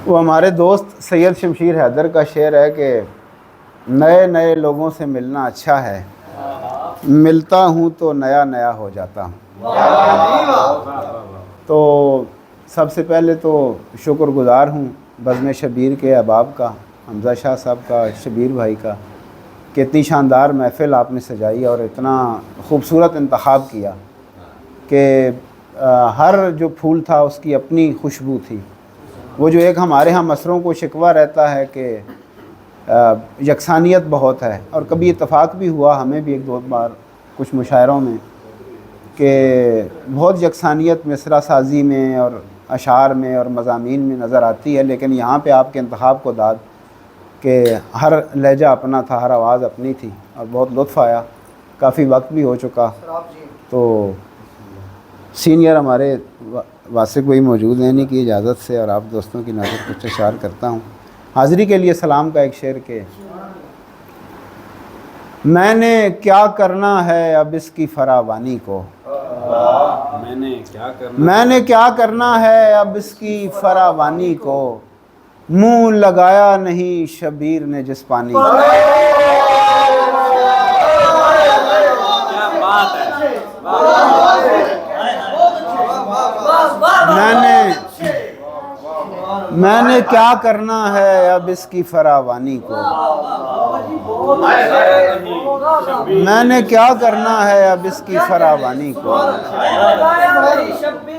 وہ ہمارے دوست سید شمشیر حیدر کا شعر ہے کہ نئے نئے لوگوں سے ملنا اچھا ہے، ملتا ہوں تو نیا نیا ہو جاتا ہوں۔ تو سب سے پہلے تو شکر گزار ہوں بزم شبیر کے احباب کا، حمزہ شاہ صاحب کا، شبیر بھائی کا، کہ اتنی شاندار محفل آپ نے سجائی اور اتنا خوبصورت انتخاب کیا کہ ہر جو پھول تھا اس کی اپنی خوشبو تھی۔ وہ جو ایک ہمارے ہاں مصروں کو شکوہ رہتا ہے کہ یکسانیت بہت ہے، اور کبھی اتفاق بھی ہوا ہمیں بھی ایک دو بار کچھ مشاعروں میں کہ بہت یکسانیت مصرع سازی میں اور اشعار میں اور مضامین میں نظر آتی ہے، لیکن یہاں پہ آپ کے انتخاب کو داد کہ ہر لہجہ اپنا تھا، ہر آواز اپنی تھی، اور بہت لطف آیا۔ کافی وقت بھی ہو چکا تو سینئر ہمارے واسق بھائی موجود ہیں، انہیں کی اجازت سے اور آپ دوستوں کی نظر کچھ اشعار کرتا ہوں۔ حاضری کے لیے سلام کا ایک شعر کہ میں نے کیا کرنا ہے اب اس کی فراوانی کو، میں نے کیا کرنا ہے اب اس کی فراوانی کو، منہ لگایا نہیں شبیر نے جس پانی کو۔ میں نے کیا کرنا ہے اب اس کی فراوانی کو، میں نے کیا کرنا ہے اب اس کی فراوانی کو،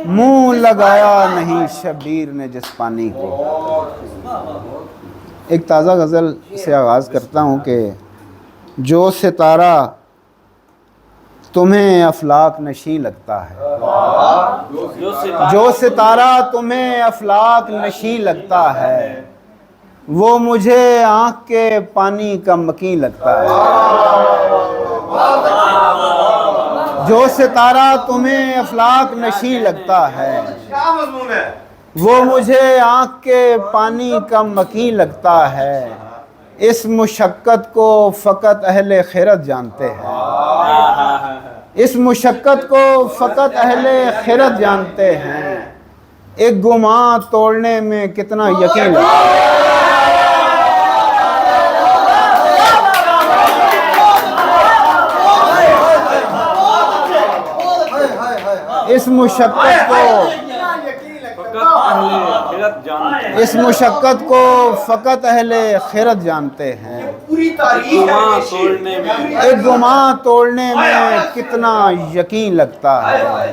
منہ لگایا نہیں شبیر نے جس پانی کو۔ ایک تازہ غزل سے آغاز کرتا ہوں کہ جو ستارہ تمہیں افلاک نشیں لگتا ہے، جو ستارہ تمہیں افلاک نشیں لگتا ہے، وہ مجھے آنکھ کے پانی کا مکیں لگتا ہے۔ جو ستارہ تمہیں افلاک نشیں لگتا ہے، وہ مجھے آنکھ کے پانی کا مکیں لگتا ہے۔ اس مشقت کو فقط اہل خیرت جانتے ہیں، اس مشقت کو فقط اہل خیرت جانتے ہیں۔ ایک گمان توڑنے میں کتنا یقین لگتا ہے۔ اس مشقت کو فقط اہل خیرت جانتے ہیں۔ ایک گمان توڑنے میں کتنا یقین لگتا ہے۔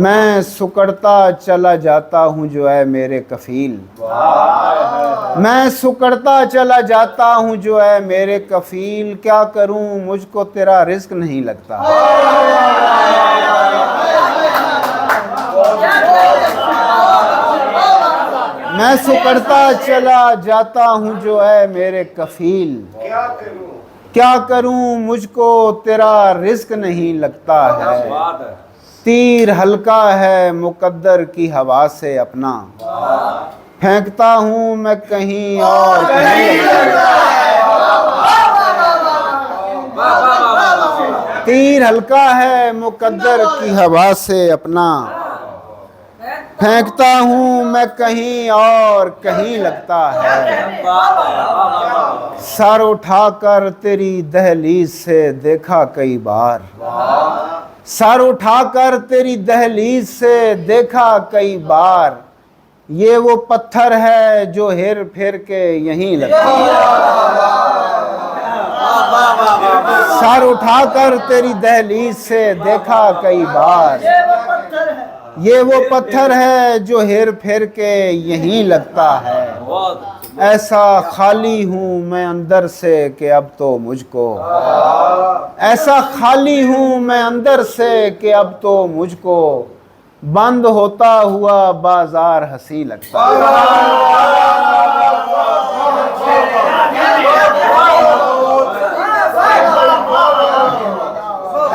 میں سکڑتا چلا جاتا ہوں جو اے میرے کفیل، میں سکڑتا چلا جاتا ہوں جو اے میرے کفیل، کیا کروں مجھ کو تیرا رزق نہیں لگتا۔ میں سکڑتا چلا جاتا ہوں جو اے میرے کفیل، کیا کروں مجھ کو تیرا رزق نہیں لگتا ہے۔ تیر ہلکا ہے مقدر کی ہوا سے اپنا، پھینکتا ہوں میں کہیں اور کہیں۔ تیر ہلکا ہے مقدر کی ہوا سے اپنا، پھینکتا ہوں میں کہیں اور کہیں لگتا ہے۔ سر اٹھا کر تیری دہلیز سے دیکھا کئی بار، سر اٹھا کر تیری دہلیز سے دیکھا کئی بار، یہ وہ پتھر ہے جو ہیر پھیر کے یہیں لگتا ہے۔ سر اٹھا کر تیری دہلیز سے دیکھا کئی بار، یہ وہ پتھر ہے جو ہیر پھیر کے یہیں لگتا ہے۔ ایسا خالی ہوں میں اندر سے کہ اب تو مجھ کو، ایسا خالی ہوں میں اندر سے کہ اب تو مجھ کو، بند ہوتا ہوا بازار ہنسی لگتا ہے۔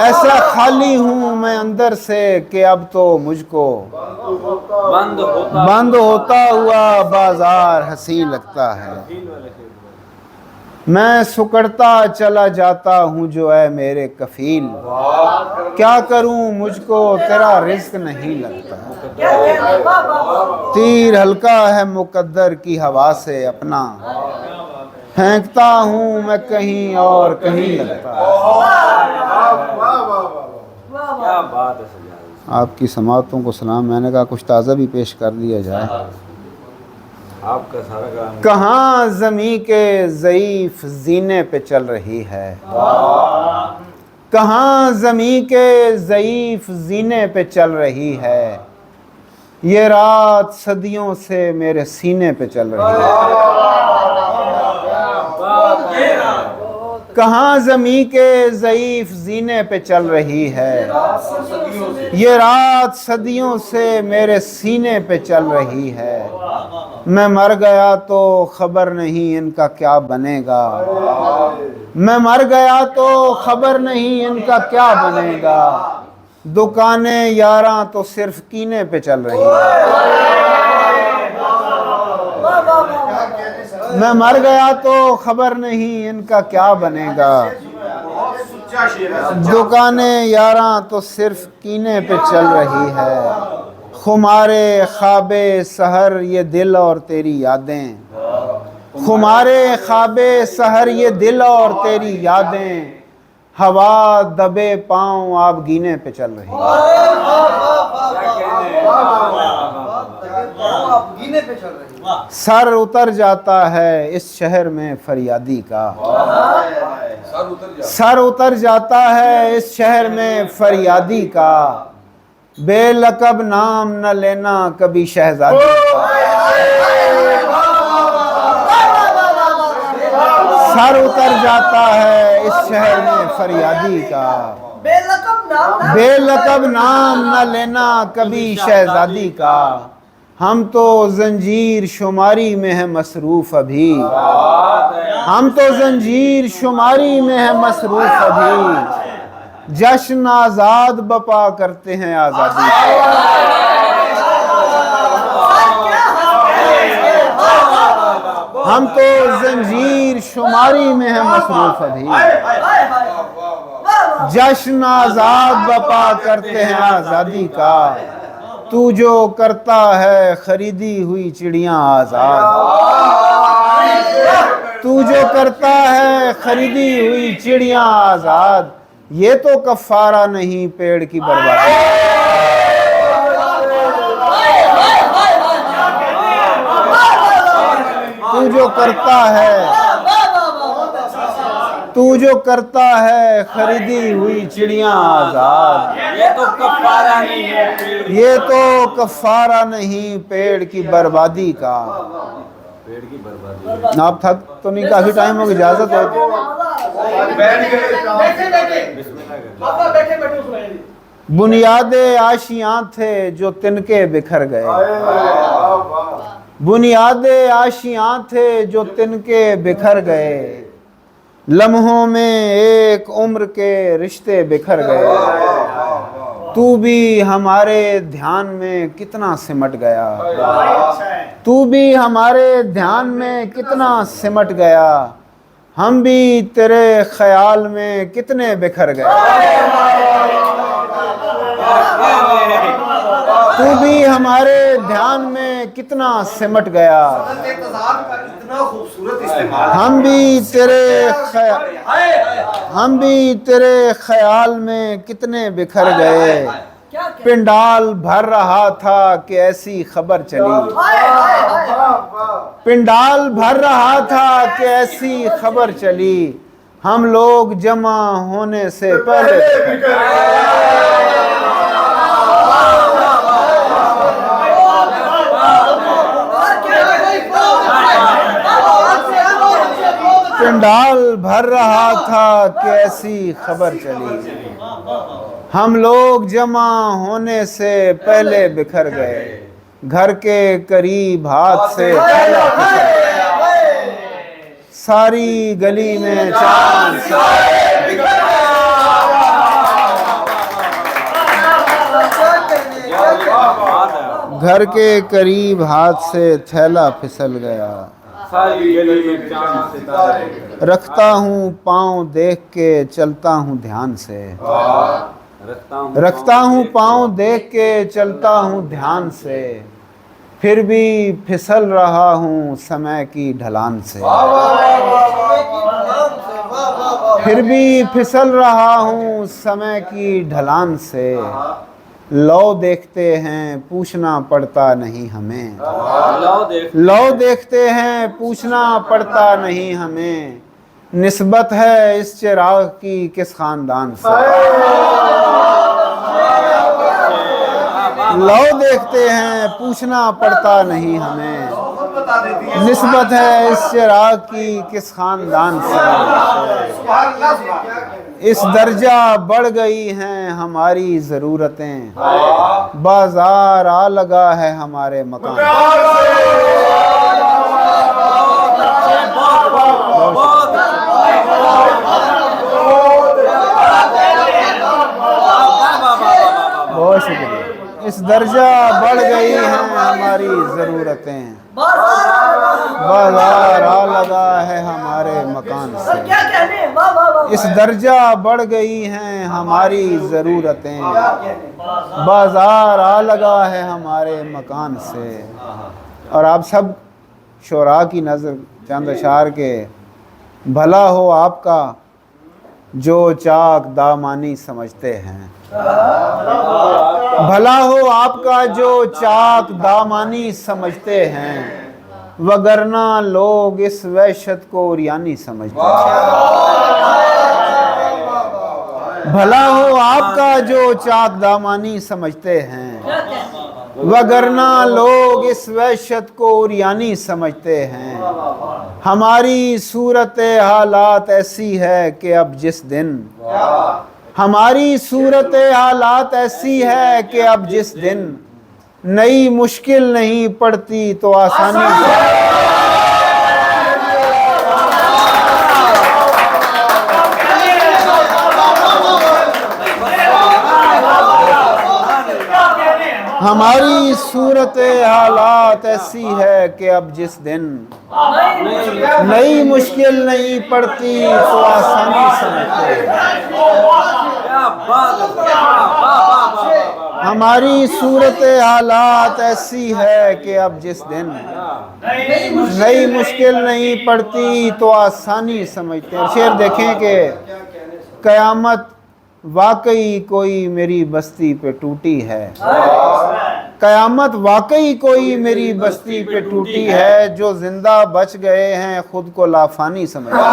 ایسا خالی ہوں میں اندر سے کہ اب تو مجھ کو، بند ہوتا ہوا بازار ہنسی لگتا ہے۔ میں سکڑتا چلا جاتا ہوں جو اے میرے کفیل، کیا کروں مجھ کو تیرا رزق نہیں لگتا، تیر ہلکا ہے مقدر کی ہوا سے اپنا، پھینکتا ہوں میں کہیں اور کہیں لگتا۔ آپ کی سماعتوں کو سلام۔ میں نے کہا کچھ تازہ بھی پیش کر دیا جائے۔ آپ کا سارا کلام کہاں زمین کے ضعیف زینے پہ چل رہی ہے، کہاں زمین کے ضعیف زینے پہ چل رہی ہے، یہ رات صدیوں سے میرے سینے پہ چل رہی ہے۔ کہاں زمین کے ضعیف زینے پہ چل رہی ہے، یہ رات صدیوں سے میرے سینے پہ چل رہی ہے۔ میں مر گیا تو خبر نہیں ان کا کیا بنے گا، میں مر گیا تو خبر نہیں ان کا کیا بنے گا، دکانیں یاراں تو صرف کینے پہ چل رہی ہیں۔ میں مر گیا تو خبر نہیں ان کا کیا بنے گا، دکانیں یاراں تو صرف کینے پہ چل رہی ہے۔ خمارے خواب سحر یہ دل اور تیری یادیں، خمارے خواب سحر یہ دل اور تیری یادیں، ہوا دبے پاؤں آپ گینے پہ چل رہی ہے۔ سر اتر جاتا ہے اس شہر میں فریادی کا، سر اتر جاتا ہے اس شہر میں فریادی کا، بے لقب نام نہ لینا کبھی شہزادی کا۔ سر اتر جاتا ہے اس شہر میں فریادی کا، بے لقب نام نہ لینا کبھی شہزادی کا، ہم تو زنجیر شماری میں ہیں مصروف ابھی، ہم تو زنجیر شماری میں ہیں مصروف ابھی، جشن آزاد بپا کرتے ہیں آزادی کا۔ ہم تو زنجیر شماری میں ہیں مصروف ابھی، جشن آزاد بپا کرتے ہیں آزادی کا، تو جو کرتا ہے خریدی ہوئی چڑیاں آزاد، تو جو کرتا ہے خریدی ہوئی چڑیاں آزاد، یہ تو کفارہ نہیں پیڑ کی بربادی۔ تو جو کرتا ہے، تو جو کرتا ہے خریدی ہوئی چڑیاں آزاد، یہ تو کفارہ نہیں ہے، یہ تو کفارہ نہیں پیڑ کی بربادی کا۔ پیڑ کی بربادی۔ آپ تھک تو نہیں؟ کافی ٹائم ہو گیا، اجازت ہو؟ بنیاد آشیاں تھے جو تنکے بکھر گئے، بنیاد آشیاں تھے جو تنکے بکھر گئے، لمحوں میں ایک عمر کے رشتے بکھر گئے، تو بھی ہمارے دھیان میں کتنا سمٹ گیا، تو بھی ہمارے دھیان میں کتنا سمٹ گیا، ہم بھی تیرے خیال میں کتنے بکھر گئے، تو بھی ہمارے دھیان میں کتنا سمٹ گیا، ہم بھی تیرے خیال میں کتنے بکھر گئے، پنڈال بھر رہا تھا کہ ایسی خبر چلی، پنڈال بھر رہا تھا کہ ایسی خبر چلی، ہم لوگ جمع ہونے سے پہلے پنڈال بھر رہا تھا کہ ایسی خبر چلی، ہم لوگ جمع ہونے سے پہلے بکھر گئے، گھر کے قریب ہاتھ سے تھیلا پھسل گیا، ساری گلی میں چاند گھر کے قریب ہاتھ سے تھیلا پھسل گیا، सारी गली में चांद सितारे रखता हूँ पाँव देख के चलता हूँ ध्यान से, रखता हूँ पाँव देख के चलता हूँ ध्यान से, फिर भी फिसल रहा हूँ समय की ढलान से, फिर भी फिसल रहा हूँ समय की ढलान से। लौ देखते हैं पूछना पड़ता नहीं हमें, लौ देखते हैं पूछना पड़ता नहीं हमें, निस्बत है इस चिराग की किस खानदान से। लौ देखते हैं पूछना पड़ता नहीं हमें, निस्बत है इस चिराग की किस खानदान से। इस दर्जा बढ़ गई हैं हमारी ज़रूरतें, बाजार आ लगा है हमारे मकान। बहुत शुक्रिया। इस दर्जा बढ़ गई हैं हमारी ज़रूरतें, बाजार आ लगा है हमारे मकान से। इस दर्जा बढ़ गई हैं हमारी ज़रूरतें, बाजार आ लगा है हमारे मकान से। और आप सब शुरा की नज़र चंद अशार के, भला हो आपका जो चाक दामानी समझते हैं, भला हो आपका जो चाक दामानी समझते हैं, वगरना लोग इस वहशत को उरियानी समझते हैं। भला हो आपका जो चाक दामानी समझते हैं, वगरना लोग इस वहशत को उरियानी समझते हैं। हमारी सूरत हालात ऐसी है कि अब जिस दिन, हमारी सूरत हालात ऐसी है कि अब जिस दिन नई मुश्किल नहीं पड़ती तो आसानी से। हमारी सूरत हालात ऐसी है कि अब जिस दिन नई मुश्किल नहीं पड़ती तो आसानी समझते हैं। हमारी सूरत हालात ऐसी है कि अब जिस दिन नई मुश्किल नहीं पड़ती तो आसानी समझते हैं। शेर देखें कि क़यामत वाकई कोई मेरी बस्ती पे टूटी है, क़यामत वाकई कोई मेरी बस्ती पे टूटी है, जो जिंदा बच गए हैं खुद को लाफानी समझते हैं।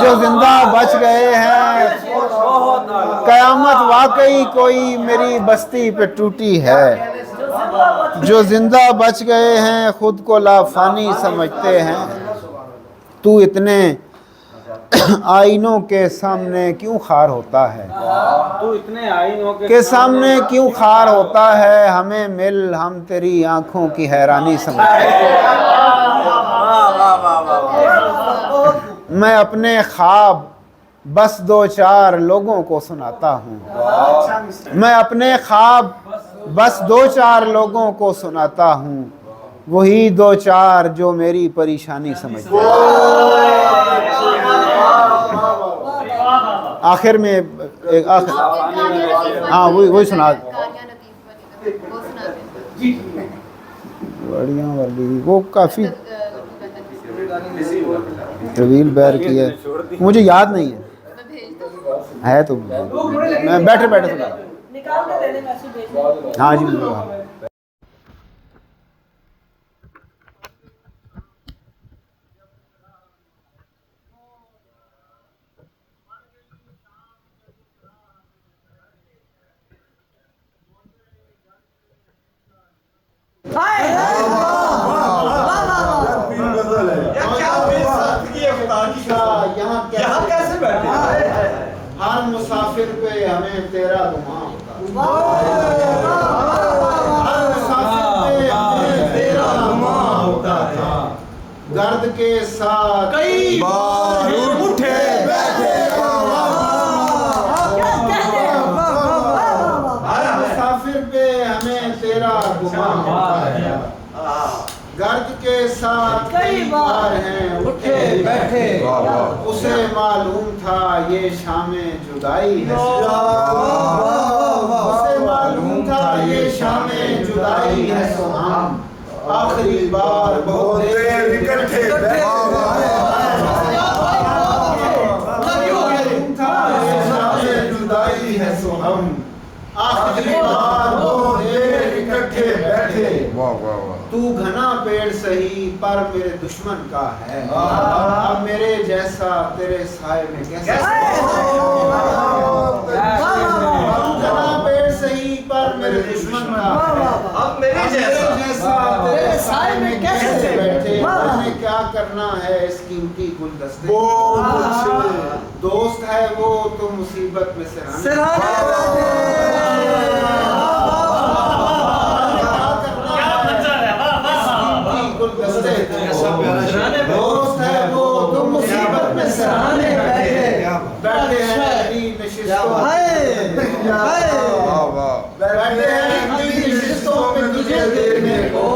जो जिंदा बच गए हैं, क़यामत वाकई कोई मेरी बस्ती पे टूटी है, जो जिंदा बच गए हैं खुद को लाफानी समझते हैं। तू इतने आईनों के सामने क्यों खार होता है, तू इतने आईनों के सामने क्यों खार होता है, हमें मिल हम तेरी आंखों की हैरानी समझते हैं। मैं अपने ख्वाब बस दो चार लोगों को सुनाता हूँ, मैं अपने ख्वाब बस दो चार लोगों को सुनाता हूँ, वही दो चार जो मेरी परेशानी समझते हैं। आखिर में एक हाँ वही सुना बढ़िया वाली, वो काफ़ी तवील बैर की है, मुझे याद नहीं है तो मैं बैठे बैठे सुना। हाँ जी यहाँ कैसे बैठे, हर मुसाफिर पे हमें तेरा गुमान होता, हर मुसाफिर पे हमें तेरा गुमान होता था, गर्द के साथ कई बार उठे बैठे, हर मुसाफिर हाजिर पे हमें तेरा गुमान होता है गर्द के साथ कई बार हैं उठे बैठे उसे मालूम था ये शामे जुदाई है उसे मालूम था ये शामे जुदाई है सो हम आखिरी बार बहुत देर इकट्ठे जुदाई है सो हम आखिरी बार बहुत देर इकट्ठे बैठे तू घना पेड़ सही पर मेरे दुश्मन का है अब मेरे जैसा तेरे साए में कैसे घना पेड़ सही पर मेरे दुश्मन का है अब मेरे जैसा तेरे साए में कैसे बैठे मैंने क्या करना है इस कीमती गुलदस्ते दोस्त है वो तो मुसीबत में सिरहाने दोस्त है वो तो मुसीबत में सराहने बैठे हैं नशिस्तों में तुझे देखने को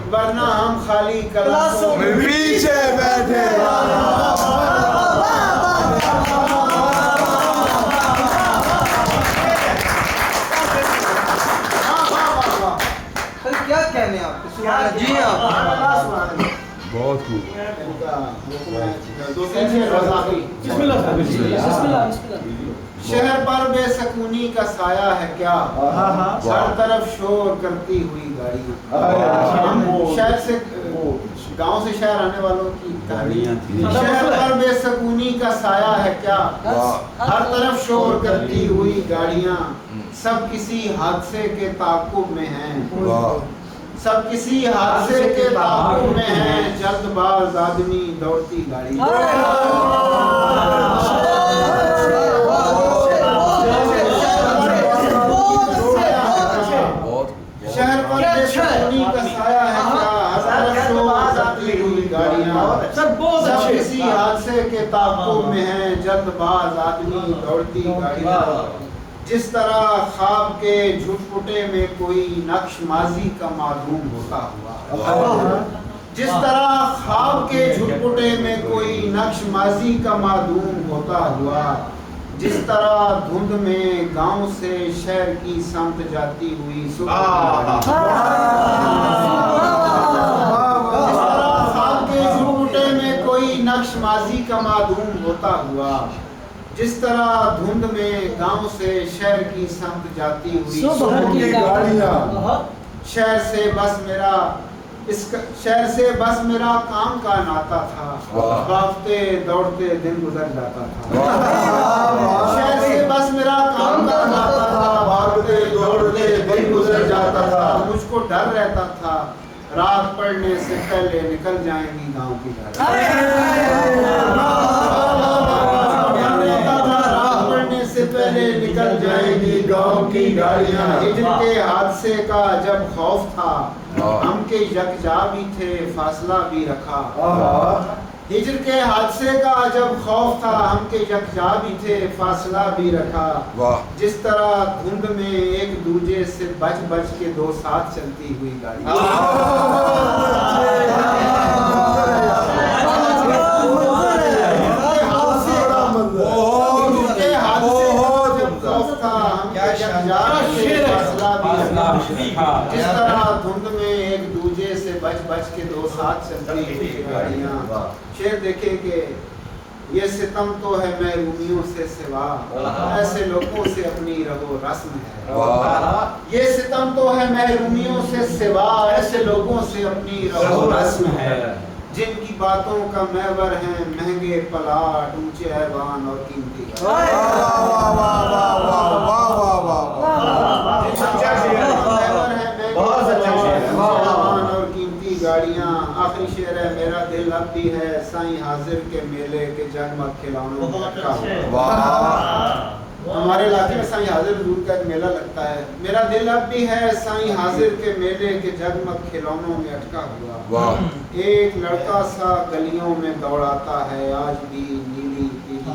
वरना हम खाली क्लासों में पीछे बैठे क्या कहने आप जी हाँ बहुत खूब शहर पर बेसकूनी का साया है क्या हर तरफ शोर करती हुई गाड़ियाँ शहर से गांव से शहर आने वालों की कहानियाँ थी शहर पर बेसकूनी का साया है क्या हर तरफ शोर करती हुई गाड़ियाँ सब किसी हादसे के ताक़ुब में हैं सब किसी हादसे के ताक़ुब में हैं जल्दबाज आदमी दौड़ती गाड़ी शहर पर बेसकूनी का साया है क्या हर तरफ शोर करती हुई गाड़ियाँ सब किसी हादसे के ताक़ुब में हैं जल्दबाज आदमी दौड़ती गाड़ियाँ जिस तरह ख्वाब के झुटपुटे में कोई नक्श माजी का मालूम होता हुआ जिस तरह ख्वाब के झुटपुटे में कोई नक्श माजी का मालूम होता हुआ जिस तरह धुंध में गांव से शहर की समत जाती हुई ख्वाब के झुटपुटे में कोई नक्श माजी का मालूम होता हुआ जिस तरह धुंध में गांव से शहर की समत जाती हुई गाड़ियां शहर से बस मेरा काम का नाता था भागते दौड़ते दिन गुजर जाता था शहर से बस मेरा काम का नाता था भागते दौड़ते दिन गुजर जाता था मुझको डर रहता था रात पड़ने से पहले निकल जाएंगी गांव की से पहले निकल जाएगी गांव की गाड़ियां हिजर के हादसे का जब खौफ था हम के यकजा भी थे फासला भी रखा हिजर के हादसे का जब खौफ था हम के यकजा भी थे फासला भी रखा जिस तरह धुंध में एक दूजे से बच बच के दो साथ चलती हुई गाड़ी जिस तरह धुंध में एक दूजे से बच बच के दो साथ चलती हुई गाड़ियाँ शेर देखे कि ये सितम तो है महरूमियों से सिवा ऐसे लोगों से अपनी रगो रस्म है ये सितम तो है महरूमियों से सिवा ऐसे लोगों से अपनी रगो रस्म है जिनकी बातों का महवर है महंगे पलाट ऊंचे ऐवान और कीमती गाड़ियाँ आखिरी शेर है मेरा दिल अब भी है साईं हाजिर के मेले के जगमग खिलौनों में अटका हुआ हमारे इलाके में साईं हाजिर हजूर का एक मेला लगता है मेरा दिल अब भी है साईं हाजिर के मेले के जगमग खिलौनों में अटका हुआ एक लड़का सा गलियों में दौड़ाता है आज भी नीली पीली